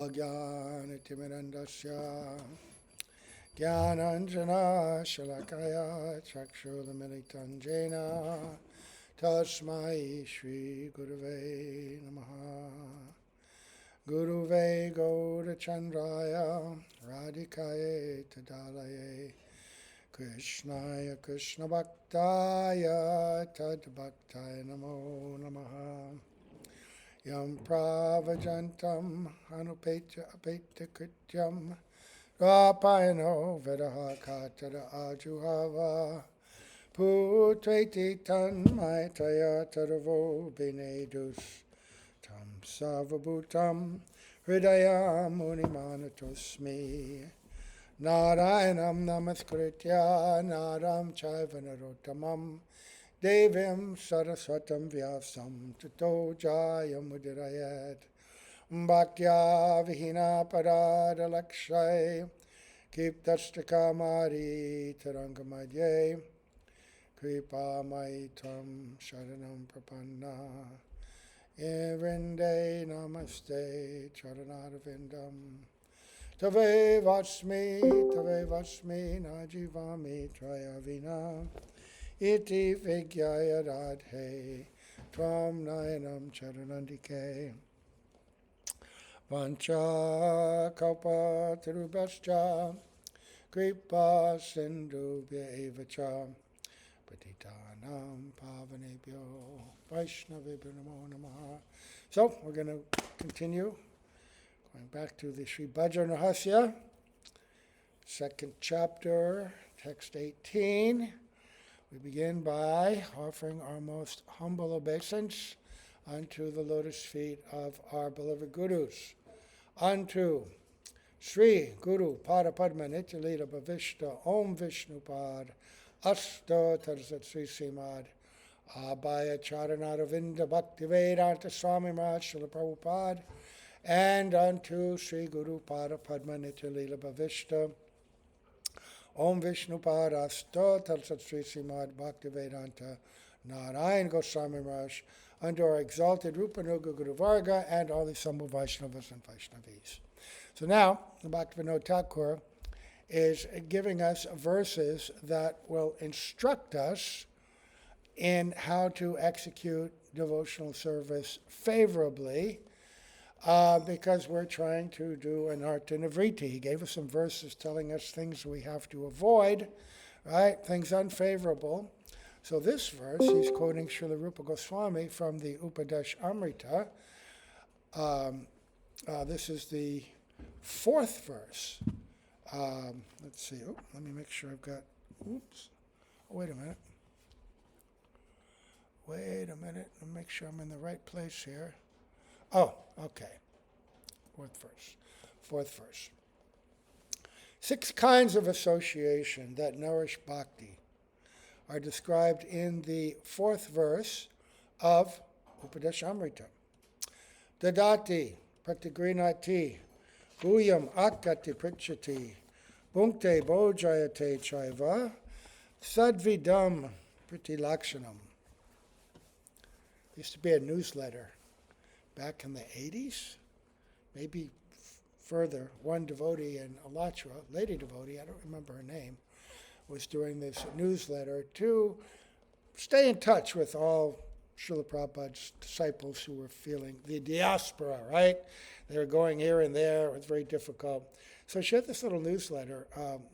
Jnanatimirandasya Jnananjana Shalakaya Chakshudamilitan Jena Tasmai Shri Gurave Namaha Guruve Gaurachandraya Radhikaye Tadalaye Krishnaya Krishna Bhaktaya Tad Bhaktaya Namo Namaha Yam Pravajantam Anupetya Apetya Krityam Rapayano Vedaha Katara Ajuhava Putveti Tan Maitaya Taravo Benedus Tam Savabhutam Hridaya Munimanatosmi Narayanam Namaskritya Naram Chaivanarottamam Devim Saraswatam Vyasam Tato Jayamudurayat Bhaktya Vihina Parada Lakshay Kiptashtakamari Tarangamadye Kripa Maitam Sharanam Prapanna Evrinde Namaste Charanarvindam Tave Vasmi Najivami Trayavina Iti Vigyaya Radhe Tvam Nayanam Charanandike Vancha Kalpa Tirubhascha Kripa Sindhubhya Evacha Patitanam Pavanebhyo Vaishnavibhyo Namo Namaha. So, we're going to continue going back to the Sri Bhajan Rahasya, second chapter, text 18. We begin by offering our most humble obeisance unto the lotus feet of our beloved Gurus, unto Sri Guru Pada Padma Nityalila Bhavishta Om Vishnupad Asta Tarsat Sri Simad Abhaya Charanaravinda Bhaktivedanta Swami Maharaj Srila Prabhupada, and unto Sri Guru Pada Padma Nityalila Bhavishta Om Vishnupad Asta Tarsat Sri Simad Bhaktivedanta Narayan Goswami Maharaj, unto our exalted Rupa Nuga Guru Varga and all the Sambhu Vaishnavas and Vaishnavis. So now, Bhaktivinoda Thakur is giving us verses that will instruct us in how to execute devotional service favorably, because we're trying to do an arta nivriti. He gave us some verses telling us things we have to avoid, right? Things unfavorable. So this verse, he's quoting Srila Rupa Goswami from the Upadesamrta. This is the fourth verse. Let's see. Oh, let me make sure I've got. Oops. Oh, wait a minute. Let me make sure I'm in the right place here. Oh, okay. Fourth verse. 6 kinds of association that nourish bhakti are described in the 4th verse of Upadesamrita. Dadati pratigrinati guyam akati prichati bhunkte bojayate chaiva sadvidam pritilakshanam. Used to be a newsletter back in the 80s, maybe further. One devotee in Alachua, lady devotee, I don't remember her name, was doing this newsletter to stay in touch with all Srila Prabhupada's disciples who were feeling the diaspora, right? They were going here and there. It was very difficult. So she had this little newsletter.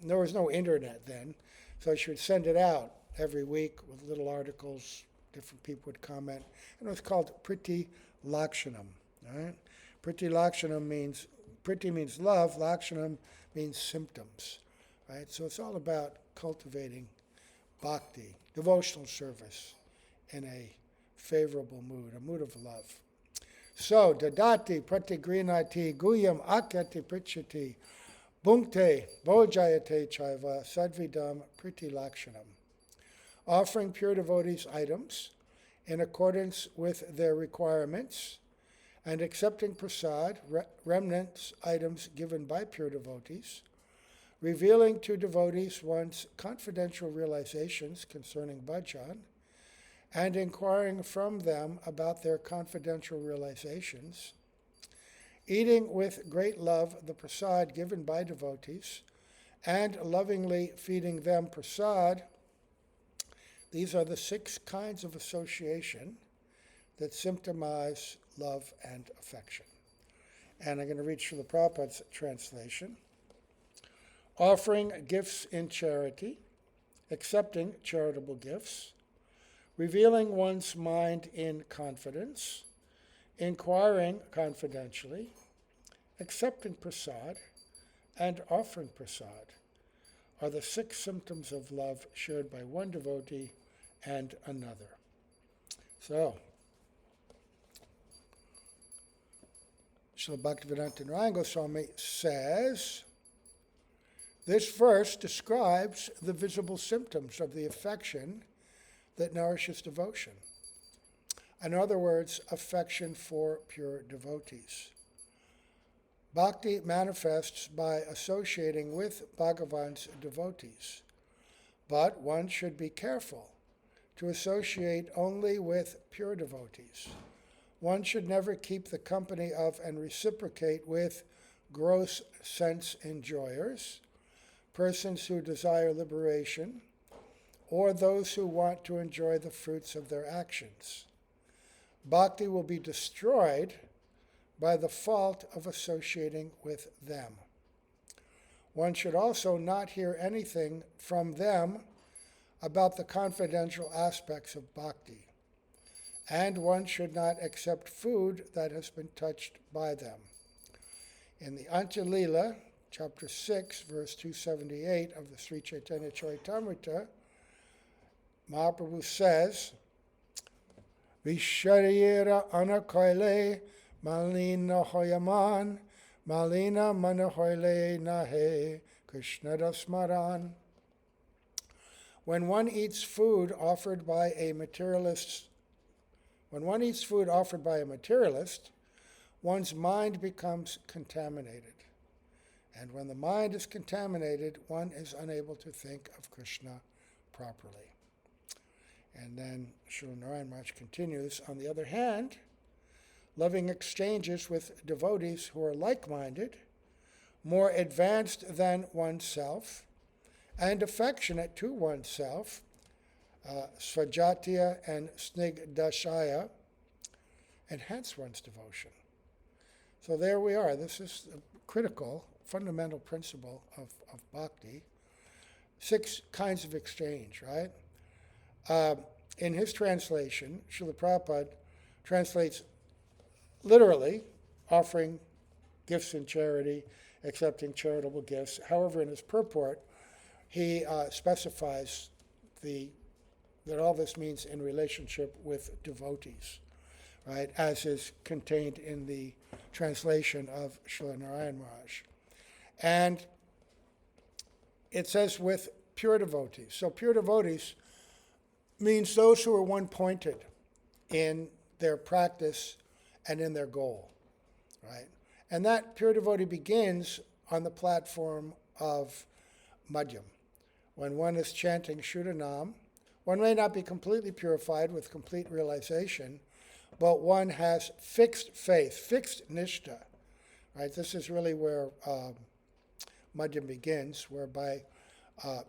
There was no internet then, so she would send it out every week with little articles. Different people would comment. And it was called Priti Lakshanam, right? Priti Lakshanam means, Priti means love, Lakshanam means symptoms, right? So it's all about cultivating bhakti, devotional service, in a favorable mood, a mood of love. So, dadati pratigrinati guyam akyati prichati bhunkte bojayate chaiva sadvidam priti lakshanam. Offering pure devotees items in accordance with their requirements and accepting prasad, remnants, items given by pure devotees, revealing to devotees one's confidential realizations concerning bhajan, and inquiring from them about their confidential realizations, eating with great love the prasad given by devotees, and lovingly feeding them prasad. These are the 6 kinds of association that symptomize love and affection. And I'm going to read Srila Prabhupada's translation. Offering gifts in charity, accepting charitable gifts, revealing one's mind in confidence, inquiring confidentially, accepting prasad, and offering prasad are the 6 symptoms of love shared by one devotee and another. So, Srila Bhaktivedanta Narayana Goswami says, this verse describes the visible symptoms of the affection that nourishes devotion. In other words, affection for pure devotees. Bhakti manifests by associating with Bhagavan's devotees, but one should be careful to associate only with pure devotees. One should never keep the company of and reciprocate with gross sense enjoyers, persons who desire liberation, or those who want to enjoy the fruits of their actions. Bhakti will be destroyed by the fault of associating with them. One should also not hear anything from them about the confidential aspects of bhakti, and one should not accept food that has been touched by them. In the Antya-lila, chapter 6, verse 278 of the Sri Chaitanya Charitamrita, Mahaprabhu says, Visharira anakoile malina hoyaman, malina manahoile nahe, Krishna dasmaran. When one eats food offered by a materialist, one's mind becomes contaminated. And when the mind is contaminated, one is unable to think of Krishna properly. And then Srila Narayan Maharaj continues, on the other hand, loving exchanges with devotees who are like-minded, more advanced than oneself, and affectionate to oneself, svajatiya and snigdashaya, enhance one's devotion. So there we are. This is a critical, fundamental principle of bhakti. 6 kinds of exchange, right? In his translation, Srila Prabhupada translates literally, offering gifts in charity, accepting charitable gifts. However, in his purport, he specifies that all this means in relationship with devotees, right, as is contained in the translation of Srila Narayan Maharaj. And it says with pure devotees. So pure devotees means those who are one-pointed in their practice and in their goal, right? And that pure devotee begins on the platform of madhyam. When one is chanting Shuddhanam, one may not be completely purified with complete realization, but one has fixed faith, fixed nishtha, right? This is really where madhyam begins, whereby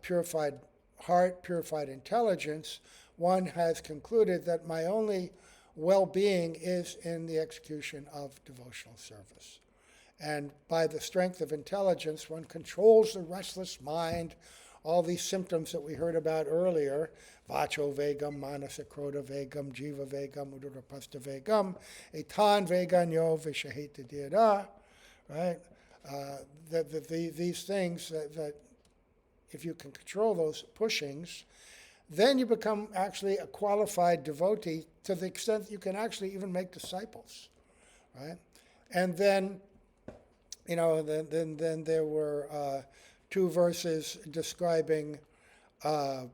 purified heart, purified intelligence, one has concluded that my only well-being is in the execution of devotional service. And by the strength of intelligence, one controls the restless mind, all these symptoms that we heard about earlier, vacho vegam, manasa krodha vegam, jiva vegam, udurapasta vegam, etan veganyo vishahita dhyada, right? These things that if you can control those pushings, then you become actually a qualified devotee to the extent you can actually even make disciples, right? And then, then there were 2 verses describing like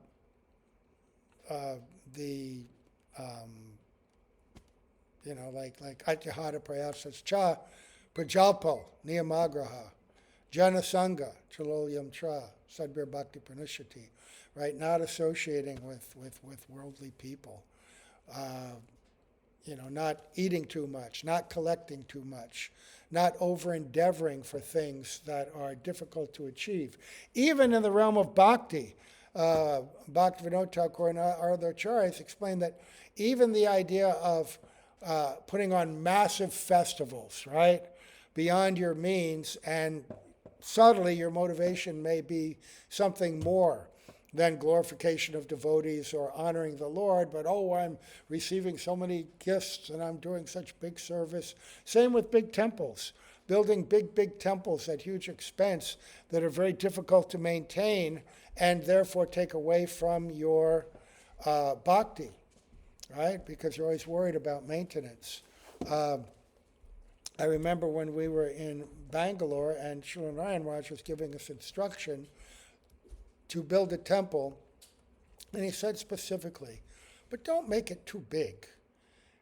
Atyahara Prayasas Cha, Prajalpo, Niyamagraha, Janasanga, Chalolyam Cha, Sadbir Bhakti Pranishati, right? Not associating with worldly people, not eating too much, not collecting too much, not over-endeavoring for things that are difficult to achieve. Even in the realm of bhakti, Bhaktivinoda Thakur and our other acharyas explain that even the idea of putting on massive festivals, right, beyond your means, and subtly your motivation may be something more than glorification of devotees or honoring the Lord, but I'm receiving so many gifts and I'm doing such big service. Same with big temples, building big temples at huge expense that are very difficult to maintain and therefore take away from your bhakti, right? Because you're always worried about maintenance. I remember when we were in Bangalore and Srila Narayan Raj was giving us instruction to build a temple, and he said specifically, but don't make it too big.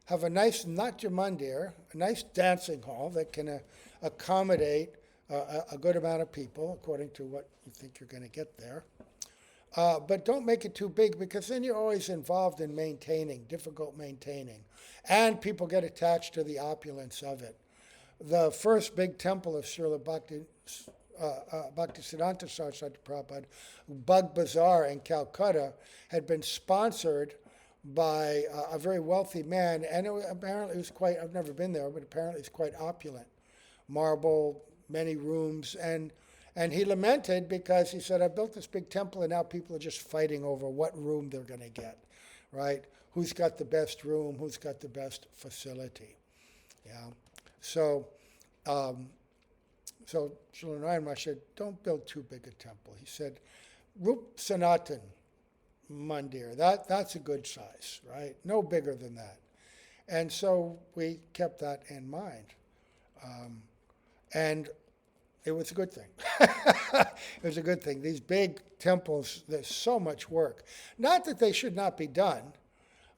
Have a nice Natya Mandir, a nice dancing hall that can accommodate a good amount of people, according to what you think you're going to get there. But don't make it too big, because then you're always involved in difficult maintaining. And people get attached to the opulence of it. The first big temple of Srila Bhaktisiddhanta Saraswati Prabhupada, Bug Bazaar in Calcutta, had been sponsored by a very wealthy man, and apparently it was quite, I've never been there, but apparently it's quite opulent. Marble, many rooms, and he lamented because he said, I built this big temple and now people are just fighting over what room they're going to get, right? Who's got the best room, who's got the best facility, yeah. So Srila Narayan Maharaj said, don't build too big a temple. He said, Rup Sanatan Mandir, that's a good size, right? No bigger than that. And so we kept that in mind. And it was a good thing. It was a good thing. These big temples, there's so much work. Not that they should not be done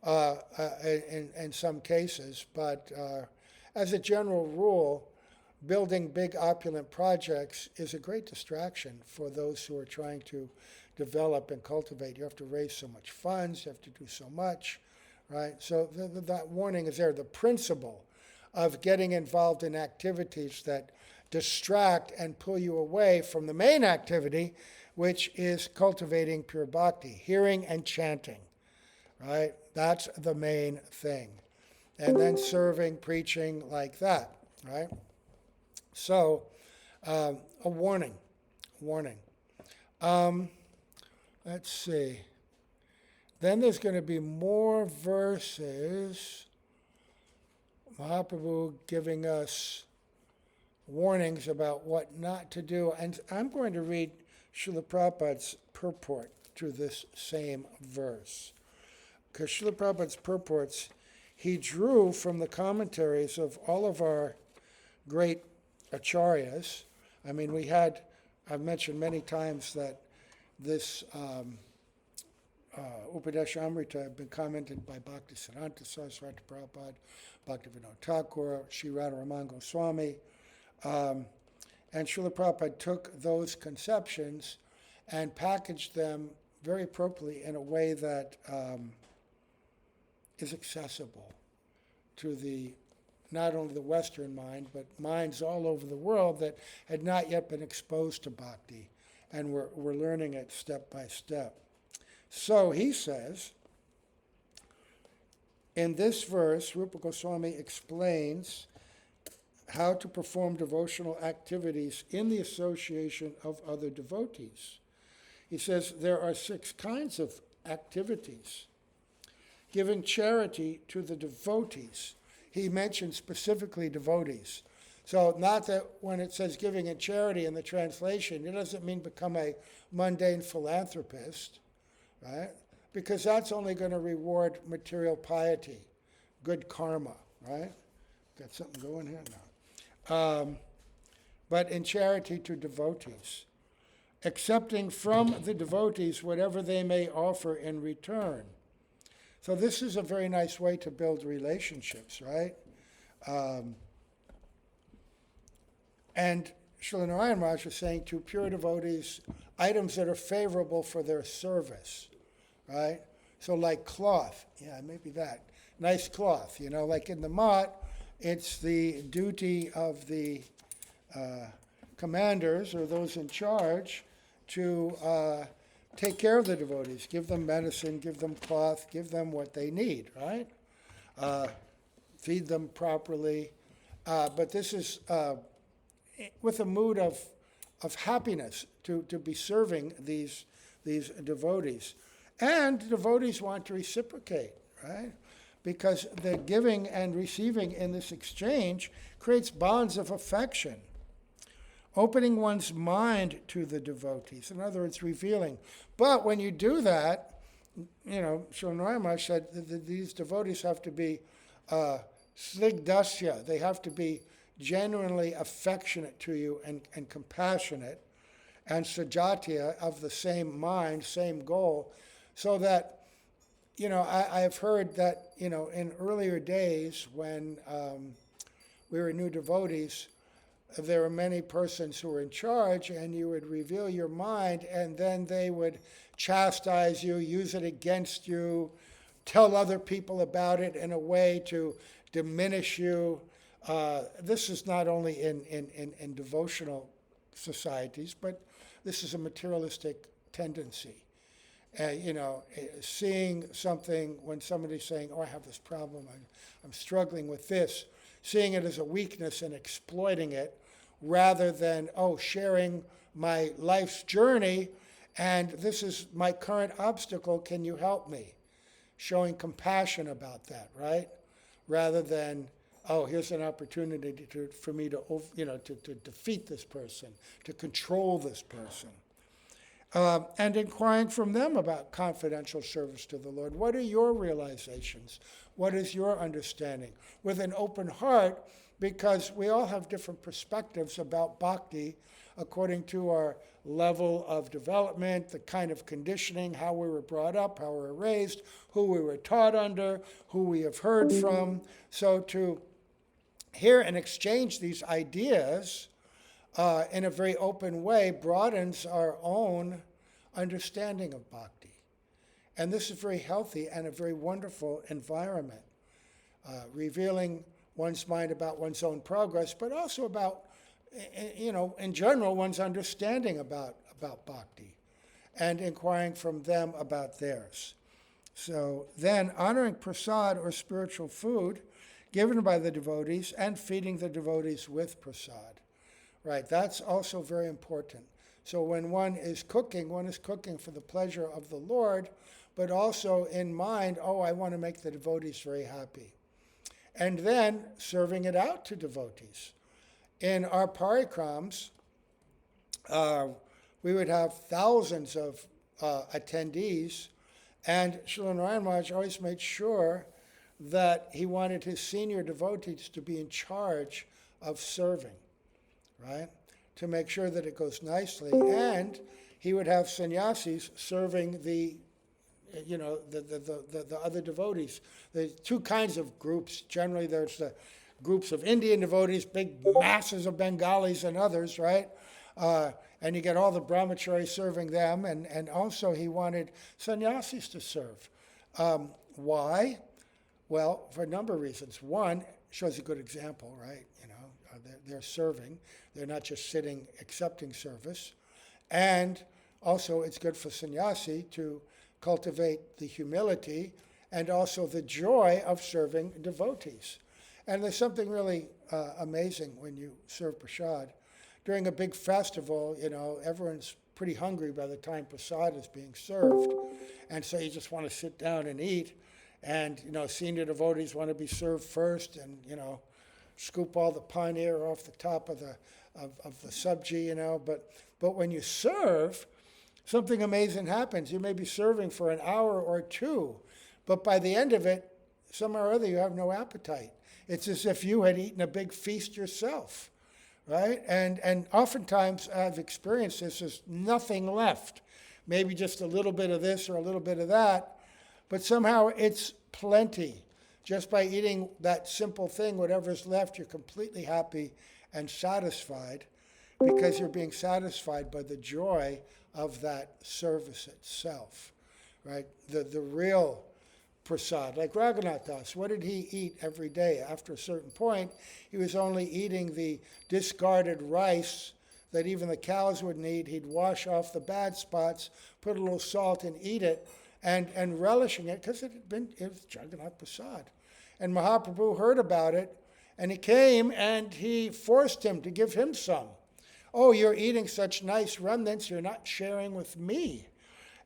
in some cases, but as a general rule, building big opulent projects is a great distraction for those who are trying to develop and cultivate. You have to raise so much funds, you have to do so much, right? So that warning is there. The principle of getting involved in activities that distract and pull you away from the main activity, which is cultivating pure bhakti, hearing and chanting, right? That's the main thing. And then serving, preaching, like that, right? So, a warning. Let's see. Then there's going to be more verses. Mahaprabhu giving us warnings about what not to do. And I'm going to read Srila Prabhupada's purport to this same verse. Because Srila Prabhupada's purports, he drew from the commentaries of all of our great acharyas. I mean, I've mentioned many times that this Upadesamrta had been commented by Bhaktisiddhanta Saraswati Prabhupada, Bhaktivinoda Thakur, Sri Radha Goswami. And Srila Prabhupada took those conceptions and packaged them very appropriately in a way that is accessible to not only the Western mind, but minds all over the world that had not yet been exposed to bhakti, and we're learning it step by step. So he says, in this verse, Rupa Goswami explains how to perform devotional activities in the association of other devotees. He says there are 6 kinds of activities. Giving charity to the devotees. He mentioned specifically devotees. So not that when it says giving in charity in the translation, it doesn't mean become a mundane philanthropist, right? Because that's only going to reward material piety, good karma, right? Got something going here now. But in charity to devotees, accepting from the devotees whatever they may offer in return. So this is a very nice way to build relationships, right? And Srila Narayan Maharaj was saying to pure devotees, items that are favorable for their service, right? So like cloth, yeah, maybe that. Nice cloth, like in the mat, it's the duty of the commanders or those in charge to take care of the devotees, give them medicine, give them cloth, give them what they need, right? Feed them properly. But this is with a mood of happiness to be serving these devotees. And devotees want to reciprocate, right? Because the giving and receiving in this exchange creates bonds of affection. Opening one's mind to the devotees, in other words, revealing. But when you do that, Srila Narayana said that these devotees have to be snigdasya. They have to be genuinely affectionate to you and compassionate, and sajatya, of the same mind, same goal, so that, I have heard that, in earlier days when we were new devotees, there were many persons who were in charge, and you would reveal your mind, and then they would chastise you, use it against you, tell other people about it in a way to diminish you. This is not only in devotional societies, but this is a materialistic tendency. Seeing something when somebody's saying, oh, I have this problem, I'm struggling with this, seeing it as a weakness and exploiting it, rather than, sharing my life's journey, and this is my current obstacle, can you help me? Showing compassion about that, right? Rather than, here's an opportunity for me to defeat this person, to control this person. And inquiring from them about confidential service to the Lord. What are your realizations? What is your understanding? With an open heart, because we all have different perspectives about bhakti according to our level of development, the kind of conditioning, how we were brought up, how we were raised, who we were taught under, who we have heard from. So to hear and exchange these ideas in a very open way broadens our own understanding of bhakti. And this is very healthy and a very wonderful environment, revealing one's mind about one's own progress, but also about, in general, one's understanding about bhakti, and inquiring from them about theirs. So then, honoring prasad or spiritual food given by the devotees and feeding the devotees with prasad. Right, that's also very important. So when one is cooking for the pleasure of the Lord, but also in mind, I want to make the devotees very happy. And then serving it out to devotees. In our parikrams, we would have thousands of attendees, and Srila Narayana Maharaj always made sure that he wanted his senior devotees to be in charge of serving, right? To make sure that it goes nicely. And he would have sannyasis serving the other devotees. There's two kinds of groups. Generally, there's the groups of Indian devotees, big masses of Bengalis and others, right? And you get all the brahmacharis serving them, and also he wanted sannyasis to serve. Why? Well, for a number of reasons. One, shows a good example, right? They're serving. They're not just sitting accepting service. And also it's good for sannyasi to cultivate the humility and also the joy of serving devotees. And there's something really amazing when you serve prasad. During a big festival, everyone's pretty hungry by the time prasad is being served. And so you just want to sit down and eat. And, senior devotees want to be served first and, scoop all the paneer off the top of the sabji, But when you serve, something amazing happens. You may be serving for an hour or two, but by the end of it, somehow or other you have no appetite. It's as if you had eaten a big feast yourself, right? And oftentimes I've experienced this, there's nothing left. Maybe just a little bit of this or a little bit of that, but somehow it's plenty. Just by eating that simple thing, whatever's left, you're completely happy and satisfied because you're being satisfied by the joy of that service itself, right? The real prasad. Like Raghunath Das, what did he eat every day? After a certain point, he was only eating the discarded rice that even the cows wouldn't eat. He'd wash off the bad spots, put a little salt and eat it, and relishing it, because it was Jagannath Prasad. And Mahaprabhu heard about it, and he came and he forced him to give him some. Oh, you're eating such nice remnants, you're not sharing with me.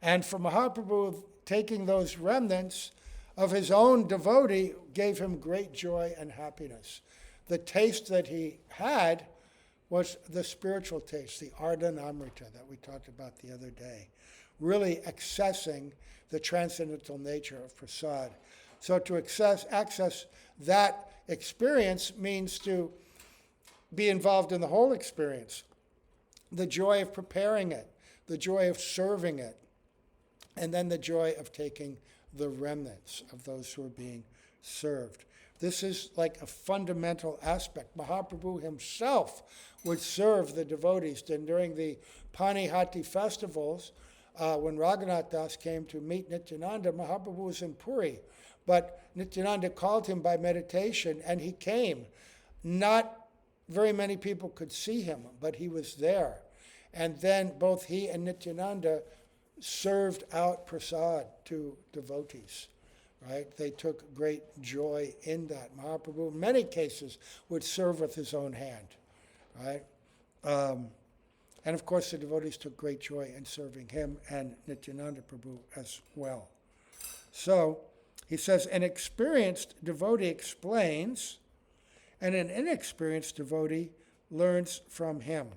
And for Mahaprabhu, taking those remnants of his own devotee gave him great joy and happiness. The taste that he had was the spiritual taste, the Ardhanamrita that we talked about the other day, really accessing the transcendental nature of prasad. So to access that experience means to be involved in the whole experience, the joy of preparing it, the joy of serving it, and then the joy of taking the remnants of those who are being served. This is like a fundamental aspect. Mahaprabhu himself would serve the devotees. And during the Panihati festivals, when Raghunath Das came to meet Nityananda, Mahaprabhu was in Puri. But Nityananda called him by meditation, and he came. Not very many people could see him, but he was there. And then both he and Nityananda served out prasad to devotees. Right? They took great joy in that. Mahaprabhu, in many cases, would serve with his own hand. Right? And of course, the devotees took great joy in serving him and Nityananda Prabhu as well. So, he says, an experienced devotee explains, and an inexperienced devotee learns from him.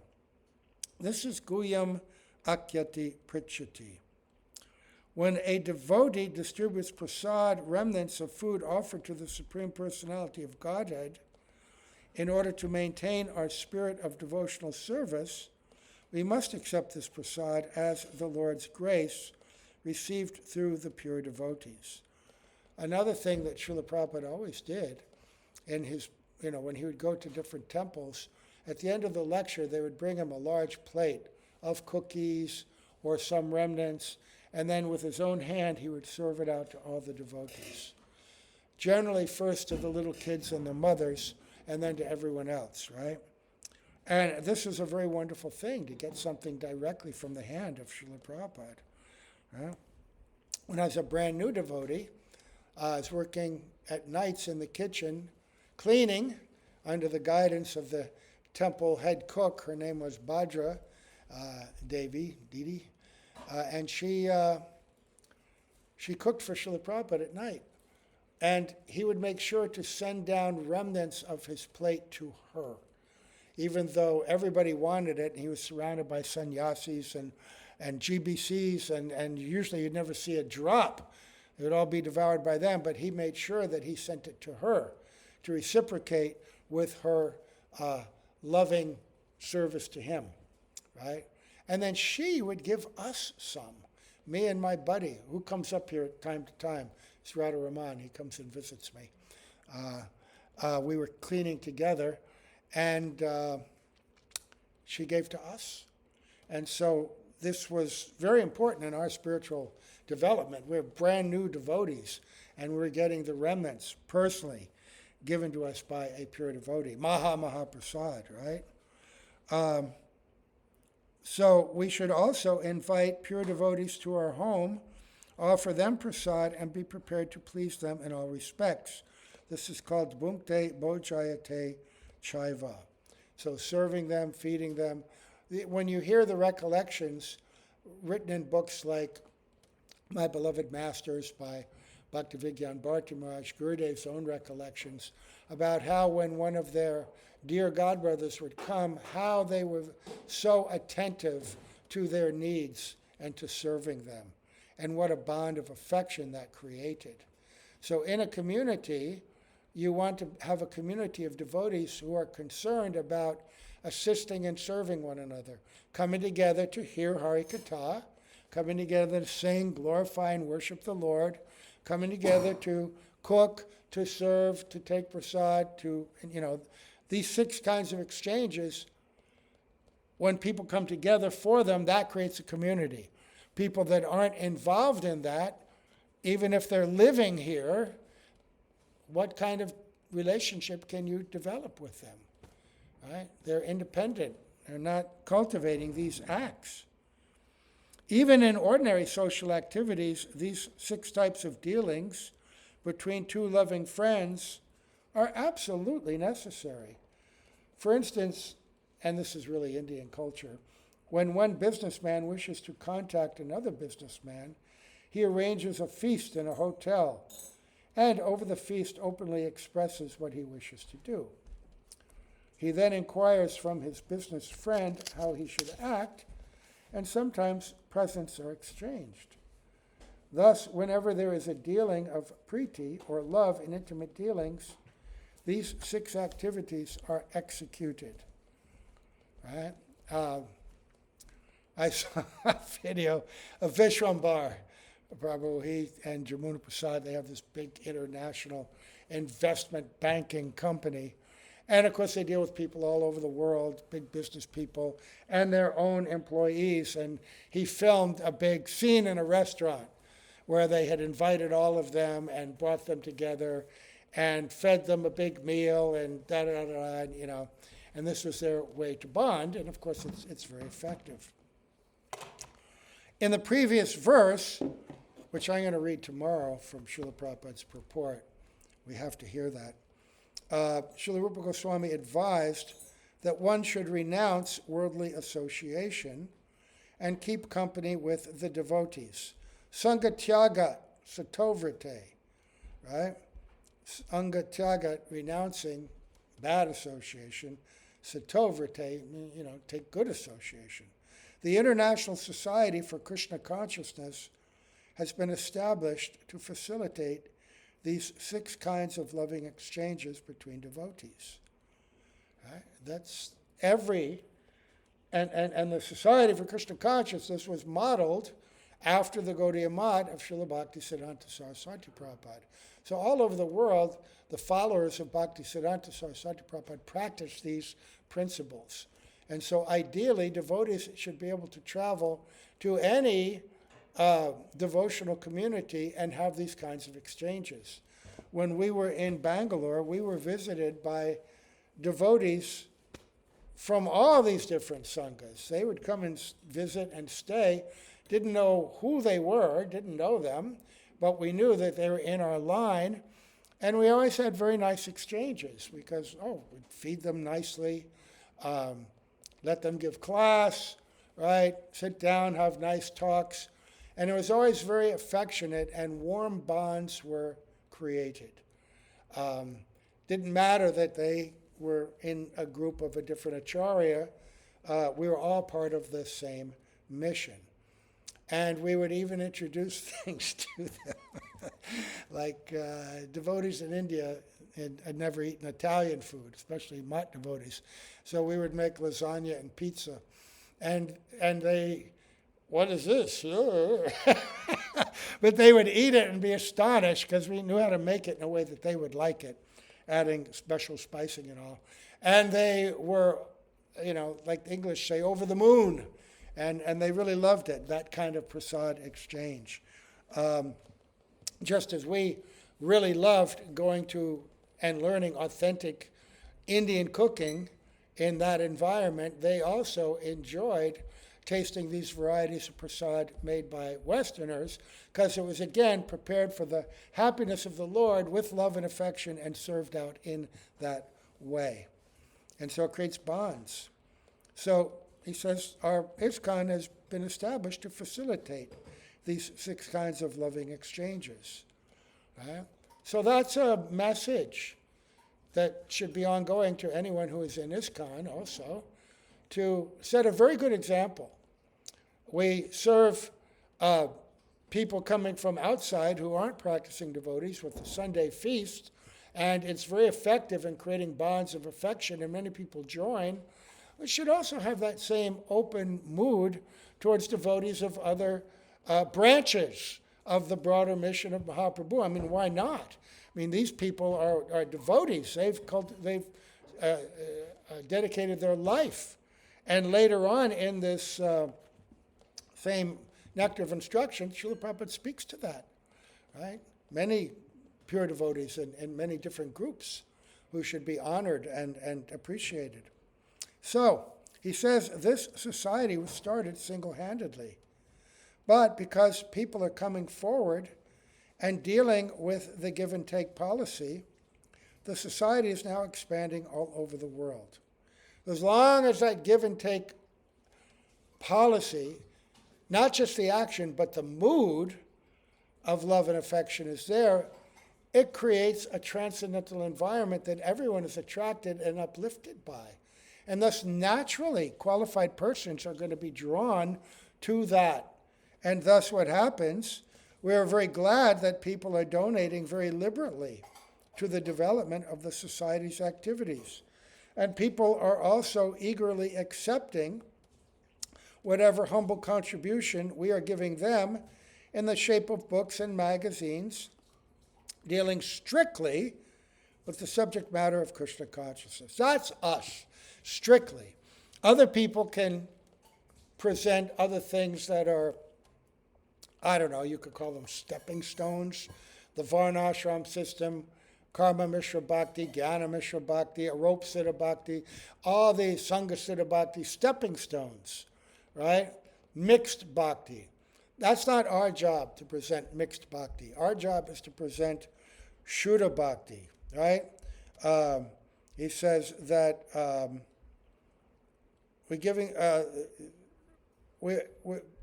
This is Guyam Akyati Prichati. When a devotee distributes prasad, remnants of food offered to the Supreme Personality of Godhead, in order to maintain our spirit of devotional service, we must accept this prasad as the Lord's grace received through the pure devotees. Another thing that Srila Prabhupada always did in his, when he would go to different temples, at the end of the lecture, they would bring him a large plate of cookies or some remnants, and then with his own hand, he would serve it out to all the devotees. Generally, first to the little kids and their mothers, and then to everyone else, right? And this is a very wonderful thing, to get something directly from the hand of Srila Prabhupada. Right? When I was a brand new devotee, I was working at nights in the kitchen, cleaning, under the guidance of the temple head cook. Her name was Bhadra Didi. And she cooked for Srila Prabhupada at night. And he would make sure to send down remnants of his plate to her, even though everybody wanted it, and he was surrounded by sannyasis and GBCs, and usually you'd never see a drop. It would all be devoured by them, but he made sure that he sent it to her to reciprocate with her loving service to him, right? And then she would give us some, me and my buddy, who comes up here time to time. It's Radha Raman. He comes and visits me. We were cleaning together, and she gave to us. And so this was very important in our spiritual development. We're brand new devotees, and we're getting the remnants personally given to us by a pure devotee. Maha Prasad, right? So we should also invite pure devotees to our home, offer them prasad, and be prepared to please them in all respects. This is called bhunkte bhojayate chaiva. So serving them, feeding them. When you hear the recollections written in books like My Beloved Masters by Bhaktivigyan Bharati Maharaj, Gurudev's own recollections, about how when one of their dear godbrothers would come, how they were so attentive to their needs and to serving them, and what a bond of affection that created. So in a community, you want to have a community of devotees who are concerned about assisting and serving one another, coming together to hear Harikatha, coming together to sing, glorify, and worship the Lord, coming together to cook, to serve, to take prasad, these 6 kinds of exchanges. When people come together for them, that creates a community. People that aren't involved in that even if they're living here, what kind of relationship can you develop with them? Right? They're independent. They're not cultivating these acts. Even in ordinary social activities, these 6 types of dealings between 2 loving friends are absolutely necessary. For instance, and this is really Indian culture, when one businessman wishes to contact another businessman, he arranges a feast in a hotel, and over the feast openly expresses what he wishes to do. He then inquires from his business friend how he should act, and sometimes presents are exchanged. Thus, whenever there is a dealing of priti, or love in intimate dealings, these 6 activities are executed. Right? I saw a video of Vishwambar Prabhu, he and Jamuna Prasad, they have this big international investment banking company. And of course, they deal with people all over the world, big business people, and their own employees. And he filmed a big scene in a restaurant where they had invited all of them and brought them together and fed them a big meal and da-da-da-da, you know. And this was their way to bond, and of course, it's very effective. In the previous verse, which I'm going to read tomorrow from Srila Prabhupada's purport, we have to hear that. Srila Rupa Goswami advised that one should renounce worldly association and keep company with the devotees. Sangatyaga satovrite, right? Sangatyaga, renouncing bad association. Satovrite, you know, take good association. The International Society for Krishna Consciousness has been established to facilitate these 6 kinds of loving exchanges between devotees. Right? That's every, and the Society for Krishna Consciousness was modeled after the Gaudiya Math of Srila Bhaktisiddhanta Saraswati Prabhupada. So all over the world, the followers of Bhaktisiddhanta Saraswati Prabhupada practice these principles. And so ideally, devotees should be able to travel to any devotional community and have these kinds of exchanges. When we were in Bangalore, we were visited by devotees from all these different sanghas. They would come and visit and stay, didn't know who they were, didn't know them, but we knew that they were in our line, and we always had very nice exchanges because, we'd feed them nicely, let them give class, right, sit down, have nice talks. And it was always very affectionate, and warm bonds were created. Didn't matter that they were in a group of a different acharya. We were all part of the same mission. And we would even introduce things to them. Like devotees in India had never eaten Italian food, especially Mat devotees. So we would make lasagna and pizza. And they... What is this? But they would eat it and be astonished because we knew how to make it in a way that they would like it, adding special spicing and all. And they were, like the English say, over the moon. And they really loved it, that kind of prasad exchange. Just as we really loved going to and learning authentic Indian cooking in that environment, they also enjoyed tasting these varieties of prasad made by Westerners, because it was, again, prepared for the happiness of the Lord with love and affection and served out in that way. And so it creates bonds. So he says our ISKCON has been established to facilitate these 6 kinds of loving exchanges. Right? So that's a message that should be ongoing to anyone who is in ISKCON also, to set a very good example. We serve people coming from outside who aren't practicing devotees with the Sunday feast, and it's very effective in creating bonds of affection, and many people join. We should also have that same open mood towards devotees of other branches of the broader mission of Mahaprabhu. I mean, why not? I mean, these people are devotees. They've dedicated their life. And later on in this same Nectar of Instruction, Srila Prabhupada speaks to that, right? Many pure devotees in many different groups who should be honored and appreciated. So, he says this society was started single-handedly. But because people are coming forward and dealing with the give and take policy, the society is now expanding all over the world. As long as that give and take policy, not just the action, but the mood of love and affection is there, it creates a transcendental environment that everyone is attracted and uplifted by. And thus, naturally, qualified persons are going to be drawn to that. And thus, what happens, we are very glad that people are donating very liberally to the development of the society's activities. And people are also eagerly accepting whatever humble contribution we are giving them in the shape of books and magazines dealing strictly with the subject matter of Krishna consciousness. That's us, strictly. Other people can present other things that are, I don't know, you could call them stepping stones. The Varnashram system, Karma Mishra Bhakti, Jnana Mishra Bhakti, Aropa Siddha Bhakti, all the Sangha Siddha Bhakti, stepping stones, right? Mixed Bhakti. That's not our job to present mixed Bhakti. Our job is to present Shuddha Bhakti, right? He says that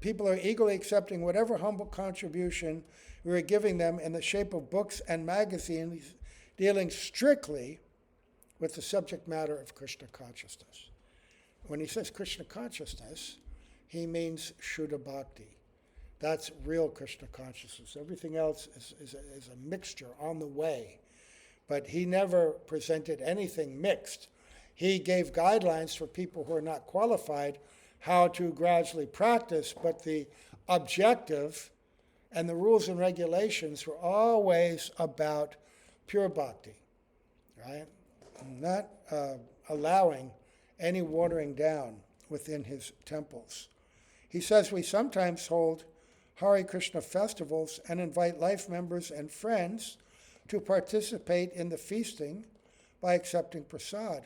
people are eagerly accepting whatever humble contribution we are giving them in the shape of books and magazines dealing strictly with the subject matter of Krishna consciousness. When he says Krishna consciousness, he means Shuddha Bhakti. That's real Krishna consciousness. Everything else is a mixture on the way. But he never presented anything mixed. He gave guidelines for people who are not qualified how to gradually practice, but the objective and the rules and regulations were always about pure bhakti, right? Not allowing any watering down within his temples. He says we sometimes hold Hare Krishna festivals and invite life members and friends to participate in the feasting by accepting prasad.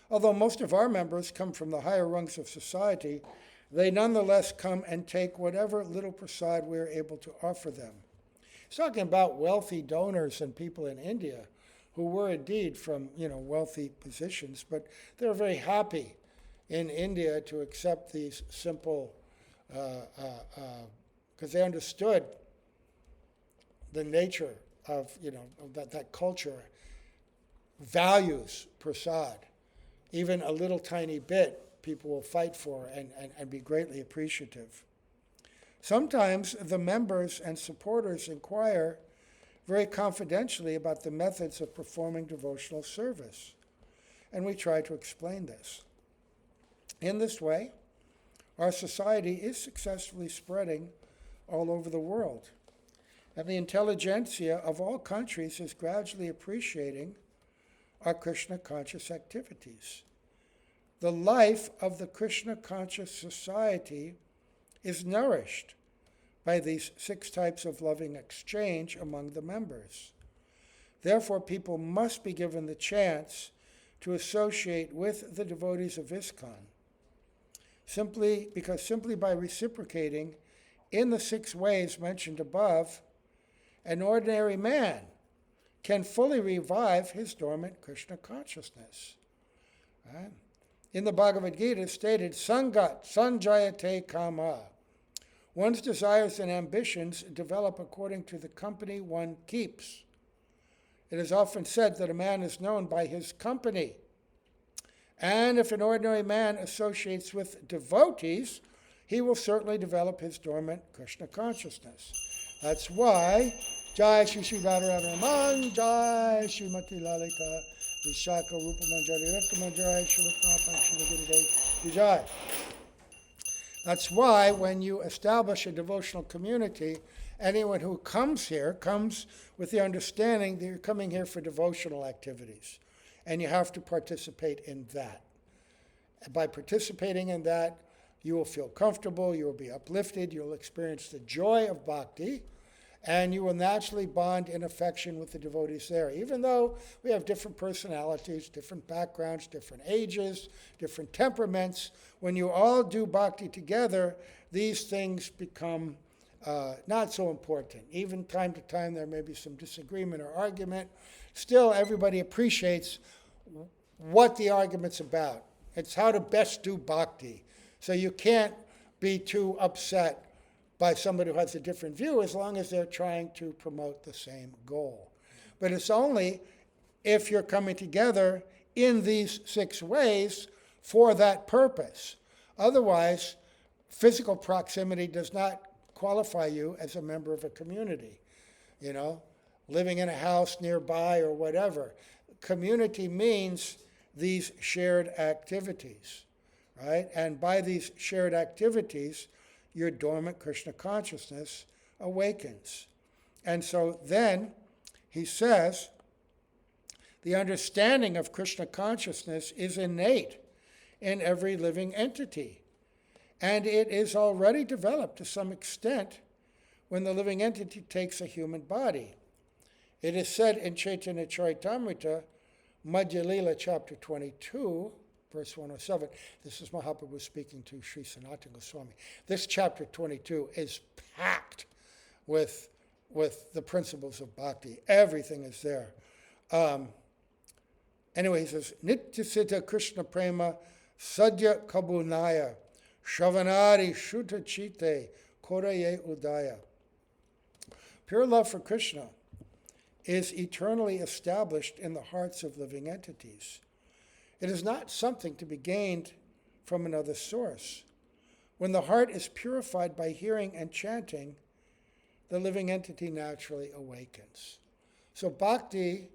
Although most of our members come from the higher rungs of society, they nonetheless come and take whatever little prasad we are able to offer them. He's talking about wealthy donors and people in India who were indeed from, wealthy positions, but they're very happy in India to accept these simple, because they understood the nature of, that culture values prasad. Even a little tiny bit, people will fight for and be greatly appreciative. Sometimes the members and supporters inquire very confidentially about the methods of performing devotional service, and we try to explain this. In this way, our society is successfully spreading all over the world, and the intelligentsia of all countries is gradually appreciating our Krishna conscious activities. The life of the Krishna conscious society is nourished by these 6 types of loving exchange among the members. Therefore, people must be given the chance to associate with the devotees of ISKCON, simply by reciprocating in the 6 ways mentioned above, an ordinary man can fully revive his dormant Krishna consciousness. Right? In the Bhagavad Gita, it's stated, Sangat sanjayate kama. One's desires and ambitions develop according to the company one keeps. It is often said that a man is known by his company. And if an ordinary man associates with devotees, he will certainly develop his dormant Krishna consciousness. That's why Jai Shri Shri Radharani, Jai Srimati Lalita, Vishaka Rupa Manjari Rata Manjari, Srila Prabhupada, Srila Gurudev, Jai. That's why when you establish a devotional community, anyone who comes here comes with the understanding that you're coming here for devotional activities, and you have to participate in that. And by participating in that, you will feel comfortable, you will be uplifted, you'll experience the joy of bhakti, And you will naturally bond in affection with the devotees there. Even though we have different personalities, different backgrounds, different ages, different temperaments, when you all do bhakti together, these things become not so important. Even time to time there may be some disagreement or argument. Still, everybody appreciates what the argument's about. It's how to best do bhakti. So you can't be too upset by somebody who has a different view as long as they're trying to promote the same goal. But it's only if you're coming together in these 6 ways for that purpose. Otherwise, physical proximity does not qualify you as a member of a community. You know, living in a house nearby or whatever. Community means these shared activities, right? And by these shared activities, your dormant Krishna consciousness awakens. And so then he says, the understanding of Krishna consciousness is innate in every living entity. And it is already developed to some extent when the living entity takes a human body. It is said in Chaitanya Charitamrita, Madhya Lila, chapter 22, verse 107. This is Mahaprabhu speaking to Sri Sanatana Goswami. This chapter 22 is packed with the principles of bhakti. Everything is there. Anyway, he says, Nityasiddha Krishna Prema Sadhya Kabunaya Shavanari Shuddha Chite Koraye Udaya. Pure love for Krishna is eternally established in the hearts of living entities. It is not something to be gained from another source. When the heart is purified by hearing and chanting, the living entity naturally awakens. So bhakti,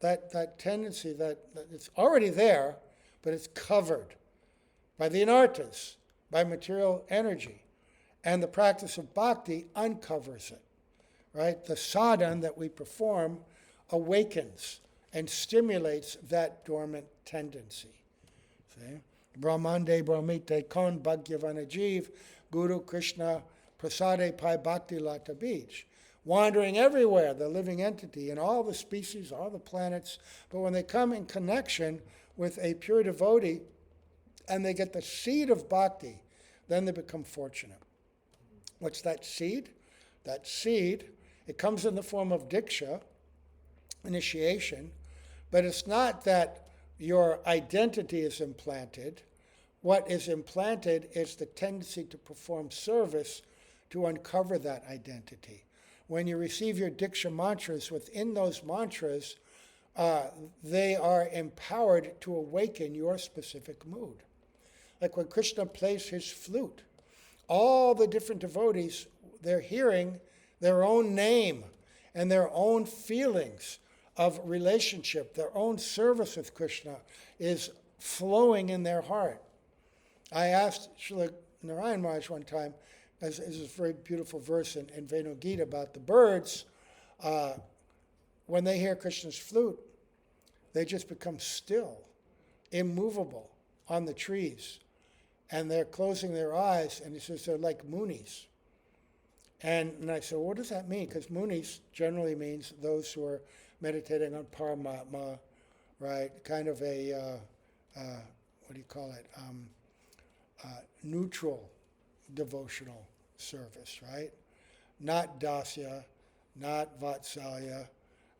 that tendency that it's already there, but it's covered by the anartas, by material energy. And the practice of bhakti uncovers it, right? The sadhana that we perform awakens and stimulates that dormant tendency. See? Brahmande Brahmite Kon Bhagyavan Guru Krishna Prasade Pai Bhakti Lata Beach. Wandering everywhere, the living entity in all the species, all the planets. But when they come in connection with a pure devotee and they get the seed of bhakti, then they become fortunate. What's that seed? That seed, it comes in the form of diksha, initiation, but it's not that your identity is implanted. What is implanted is the tendency to perform service to uncover that identity. When you receive your diksha mantras, within those mantras, they are empowered to awaken your specific mood. Like when Krishna plays his flute, all the different devotees, they're hearing their own name and their own feelings of relationship, their own service with Krishna is flowing in their heart. I asked Srila Narayan Maharaj one time, as is a very beautiful verse in Venu Gita about the birds, when they hear Krishna's flute, they just become still, immovable on the trees. And they're closing their eyes, and he says they're like munis. And I said, what does that mean? Because munis generally means those who are meditating on Paramatma, right? Kind of a, what do you call it? Neutral devotional service, right? Not dasya, not vatsalya,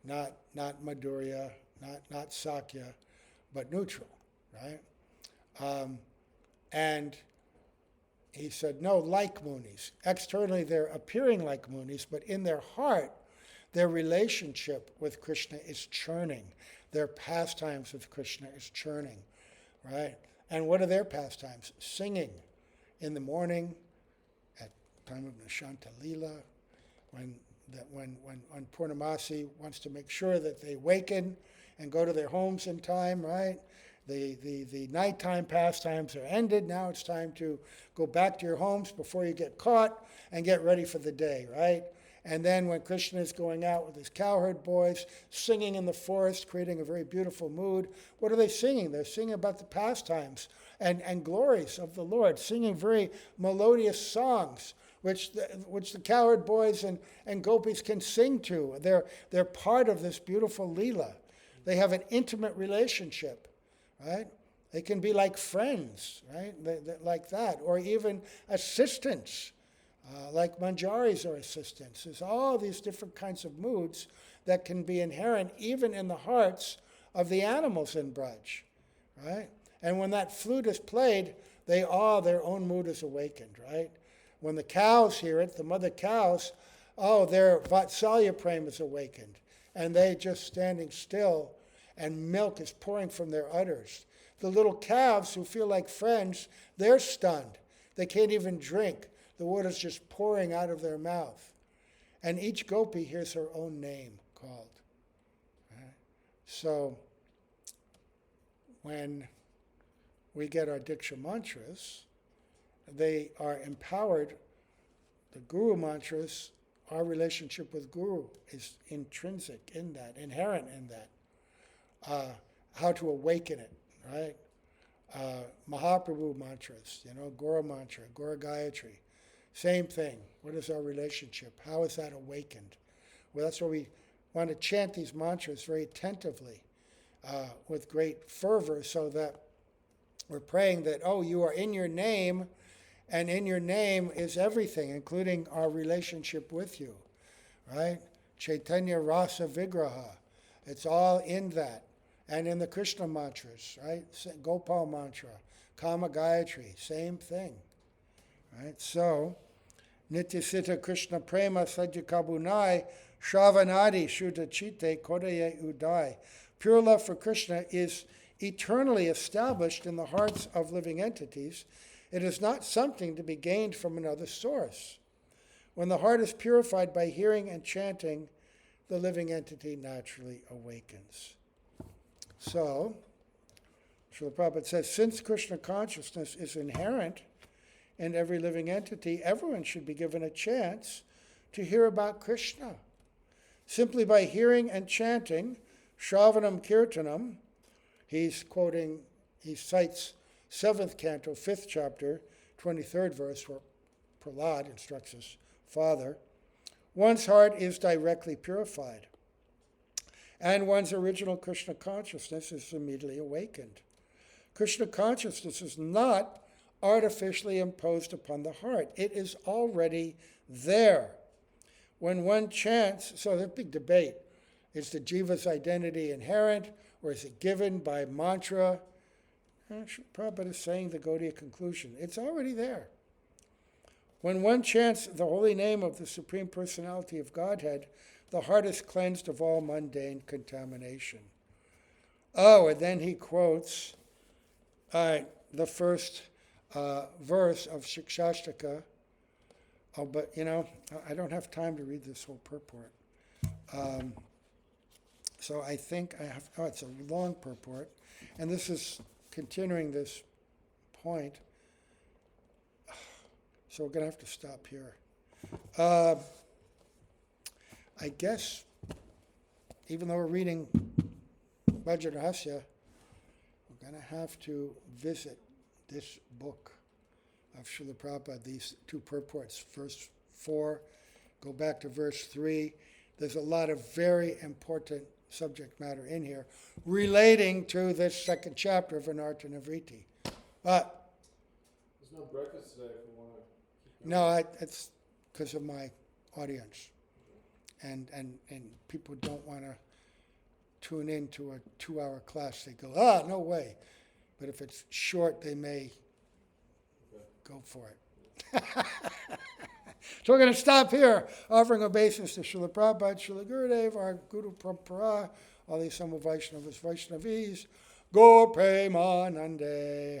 not madhurya, not sakya, but neutral, right? And he said, no, like munis. Externally, they're appearing like munis, but in their heart, their relationship with Krishna is churning. Their pastimes with Krishna is churning, right? And what are their pastimes? Singing in the morning, at time of Nishanta Lila, when Purnamasi wants to make sure that they waken and go to their homes in time, right? The nighttime pastimes are ended. Now it's time to go back to your homes before you get caught and get ready for the day, right? And then when Krishna is going out with his cowherd boys, singing in the forest, creating a very beautiful mood, what are they singing? They're singing about the pastimes and glories of the Lord, singing very melodious songs which the cowherd boys and gopis can sing to. They're part of this beautiful Leela. They have an intimate relationship, right? They can be like friends, right? Like that, or even assistants, like manjaris are assistants. There's all these different kinds of moods that can be inherent even in the hearts of the animals in Braj, right? And when that flute is played, their own mood is awakened, right? When the cows hear it, the mother cows, their Vatsalya Prem is awakened. And they just standing still, and milk is pouring from their udders. The little calves who feel like friends, they're stunned. They can't even drink. The water's just pouring out of their mouth. And each gopi hears her own name called. Right? So, when we get our Diksha mantras, they are empowered. The Guru mantras, our relationship with Guru is intrinsic in that, inherent in that. How to awaken it, right? Mahaprabhu mantras, Guru mantra, Guru Gayatri. Same thing. What is our relationship? How is that awakened? Well, that's why we want to chant these mantras very attentively, with great fervor, so that we're praying that, you are in your name, and in your name is everything, including our relationship with you, right? Chaitanya Rasa Vigraha. It's all in that. And in the Krishna mantras, right? Gopal mantra, Kama Gayatri, same thing, right? So, Nityasita Krishna Prema Sadyakabunai Shravanadi Shuddha Chitte Kodaye Udai. Pure love for Krishna is eternally established in the hearts of living entities. It is not something to be gained from another source. When the heart is purified by hearing and chanting, the living entity naturally awakens. So, Srila Prabhupada says, since Krishna consciousness is inherent in every living entity, everyone should be given a chance to hear about Krishna. Simply by hearing and chanting, Shravanam Kirtanam, he cites 7th canto, 5th chapter, 23rd verse, where Prahlad instructs his father, one's heart is directly purified, and one's original Krishna consciousness is immediately awakened. Krishna consciousness is not artificially imposed upon the heart. It is already there. When one chants, so there's a big debate. Is the jiva's identity inherent, or is it given by mantra? Prabhupada is saying the Gaudiya conclusion. It's already there. When one chants the holy name of the Supreme Personality of Godhead, the heart is cleansed of all mundane contamination. And then he quotes the first verse of Shikshashtaka. But, I don't have time to read this whole purport. So I think I have, it's a long purport. And this is continuing this point. So we're going to have to stop here. I guess, even though we're reading Bhajan Rahasya, we're going to have to visit this book of Srila Prabhupada, these two purports. Verse 4, go back to verse 3. There's a lot of very important subject matter in here relating to this second chapter of Anartha Nivriti. But there's no breakfast today if you want to keep going. No, it's because of my audience. And people don't want to tune into a 2-hour class. They go, no way. But if it's short, they may go for it. So we're going to stop here, offering obeisance to Srila Prabhupada, Srila Gurudev, our Guru Parampara, all these Sama Vaishnavas, Vaishnavis, Gaur Premanande.